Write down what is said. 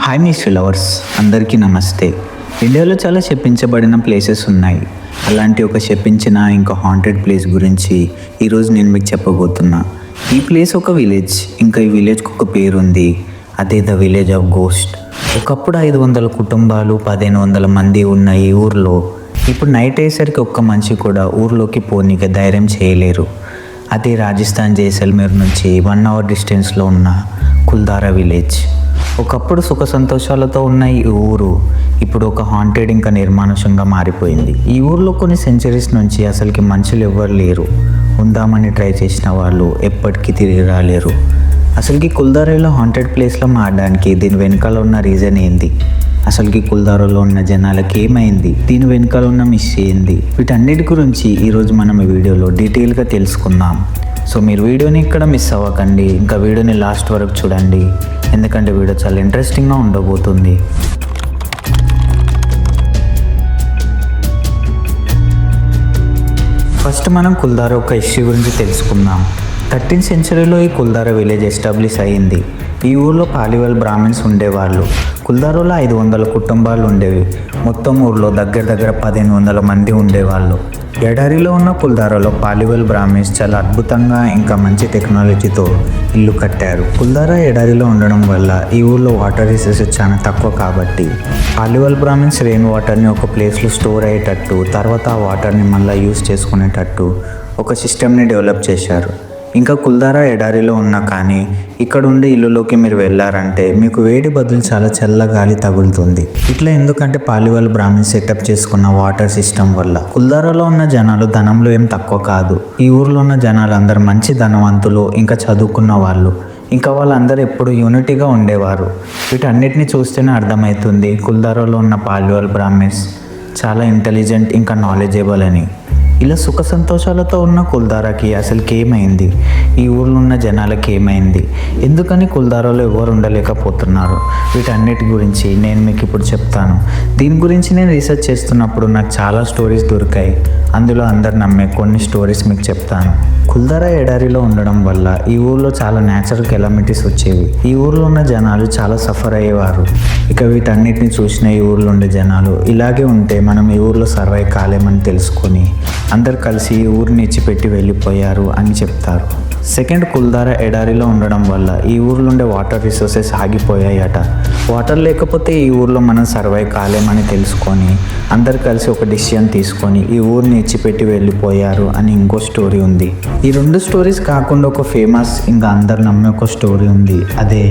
Hi mister lovers, అందరికీ నమస్తే. ఇండియాలో చాలా చెప్పించబడిన ప్లేసెస్ ఉన్నాయి. అలాంటి ఒక చెప్పించిన ఇంకా హాంటెడ్ ప్లేస్ గురించి ఈరోజు నేను మీకు చెప్పబోతున్నా. ఈ ప్లేస్ ఒక విలేజ్, ఇంకా ఈ విలేజ్కి ఒక పేరు ఉంది, అదే ద విలేజ్ ఆఫ్ గోస్ట్. ఒకప్పుడు 500 కుటుంబాలు 1500 మంది ఉన్న ఈ ఊర్లో ఇప్పుడు నైట్ అయ్యేసరికి ఒక్క మనిషి కూడా ఊర్లోకి పోనీకి ధైర్యం చేయలేరు. అదే రాజస్థాన్ జైసల్మేర్ నుంచి 1 అవర్ డిస్టెన్స్లో ఉన్న కుల్దారా విలేజ్. ఒకప్పుడు సుఖ సంతోషాలతో ఉన్న ఈ ఊరు ఇప్పుడు ఒక హాంటెడ్ ఇంకా నిర్మానుషంగా మారిపోయింది. ఈ ఊర్లో కొన్ని సెంచరీస్ నుంచి అసలుకి మనుషులు ఎవ్వరు లేరు. ఉందామని ట్రై చేసిన వాళ్ళు ఎప్పటికీ తిరిగి రాలేరు. అసలుకి కుల్దారాలో హాంటెడ్ ప్లేస్లో మారడానికి దీని వెనకాల ఉన్న రీజన్ ఏంది? అసలుకి కుల్దారాలో ఉన్న జనాలకి ఏమైంది? దీని వెనకాల ఉన్న మిస్టరీ ఏంది? వీటన్నిటి గురించి ఈరోజు మనం ఈ వీడియోలో డీటెయిల్గా తెలుసుకుందాం. సో మీరు వీడియోని ఇక్కడ మిస్ అవ్వకండి, ఇంకా వీడియోని లాస్ట్ వరకు చూడండి, ఎందుకంటే వీడియో చాలా ఇంట్రెస్టింగ్గా ఉండబోతుంది. ఫస్ట్ మనం కుల్దారా ఒక హిస్టరీ గురించి తెలుసుకుందాం. 13th సెంచరీలో ఈ కుల్దారా విలేజ్ ఎస్టాబ్లిష్ అయ్యింది. ఈ ఊర్లో పాలివల్ బ్రాహ్మిన్స్ ఉండేవాళ్ళు. కుల్దారాలో 500 కుటుంబాలు ఉండేవి. మొత్తం ఊర్లో దగ్గర 1500 మంది ఉండేవాళ్ళు. ఎడారిలో ఉన్న కుల్దారాలో పాలివల్ బ్రాహ్మిన్స్ చాలా అద్భుతంగా ఇంకా మంచి టెక్నాలజీతో ఇల్లు కట్టారు. కుల్దారా ఎడారిలో ఉండడం వల్ల ఈ ఊర్లో వాటర్ రిసోర్సెస్ చాలా తక్కువ కాబట్టి పాలివల్ బ్రాహ్మిన్స్ రెయిన్ వాటర్ని ఒక ప్లేస్లో స్టోర్ అయ్యేటట్టు, తర్వాత ఆ వాటర్ని మళ్ళీ యూస్ చేసుకునేటట్టు ఒక సిస్టమ్ని డెవలప్ చేశారు. ఇంకా కుల్దారా ఎడారిలో ఉన్నా కానీ ఇక్కడ ఉండే ఇల్లులోకి మీరు వెళ్ళారంటే మీకు వేడి బదులు చాలా చల్ల గాలి తగులుతుంది. ఇట్లా ఎందుకంటే పాలివల్ బ్రాహ్మిన్స్ సెటప్ చేసుకున్న వాటర్ సిస్టమ్ వల్ల. కుల్దారాలో ఉన్న జనాలు ధనంలో ఏం తక్కువ కాదు. ఈ ఊర్లో ఉన్న జనాలు అందరు మంచి ధనవంతులు, ఇంకా చదువుకున్న వాళ్ళు, ఇంకా వాళ్ళందరూ ఎప్పుడు యూనిటీగా ఉండేవారు. వీటన్నిటిని చూస్తేనే అర్థమవుతుంది కుల్దారాలో ఉన్న పాలివల్ బ్రాహ్మిన్స్ చాలా ఇంటెలిజెంట్ ఇంకా నాలెడ్జబుల్ అని. ఇలా సుఖ సంతోషాలతో ఉన్న కుల్దారాకి అసలుకి ఏమైంది? ఈ ఊర్లో ఉన్న జనాలకి ఏమైంది? ఎందుకని కుల్దారాలో ఎవరు ఉండలేకపోతున్నారు? వీటన్నిటి గురించి నేను మీకు ఇప్పుడు చెప్తాను. దీని గురించి నేను రీసెర్చ్ చేస్తున్నప్పుడు నాకు చాలా స్టోరీస్ దొరికాయి. అందులో అందరు నమ్మే కొన్ని స్టోరీస్ మీకు చెప్తాను. కుల్దారా ఎడారిలో ఉండడం వల్ల ఈ ఊర్లో చాలా న్యాచురల్ కెలామిటీస్ వచ్చేవి. ఈ ఊర్లో ఉన్న జనాలు చాలా సఫర్ అయ్యేవారు. ఇక వీటన్నిటిని చూసిన ఈ ఊర్లో ఉండే జనాలు ఇలాగే ఉంటే మనం ఈ ఊర్లో సర్వైవ్ కాలేమని తెలుసుకొని అందరు కలిసి ఈ ఊరిని ఇచ్చిపెట్టి వెళ్ళిపోయారు అని చెప్తారు. సెకండ్, కుల్దారా ఎడారిలో ఉండడం వల్ల ఈ ఊర్లో ఉండే వాటర్ రిసోర్సెస్ ఆగిపోయాయట. వాటర్ లేకపోతే ఈ ఊర్లో మనం సర్వైవ్ కాలేమని తెలుసుకొని అందరు కలిసి ఒక డిసిషన్ తీసుకొని ఈ ఊరిని ఇచ్చిపెట్టి వెళ్ళిపోయారు అని ఇంకో స్టోరీ ఉంది. ఈ 2 స్టోరీస్ కాకుండా ఒక ఫేమస్ ఇంకా అందరు నమ్మే ఒక స్టోరీ ఉంది. అదే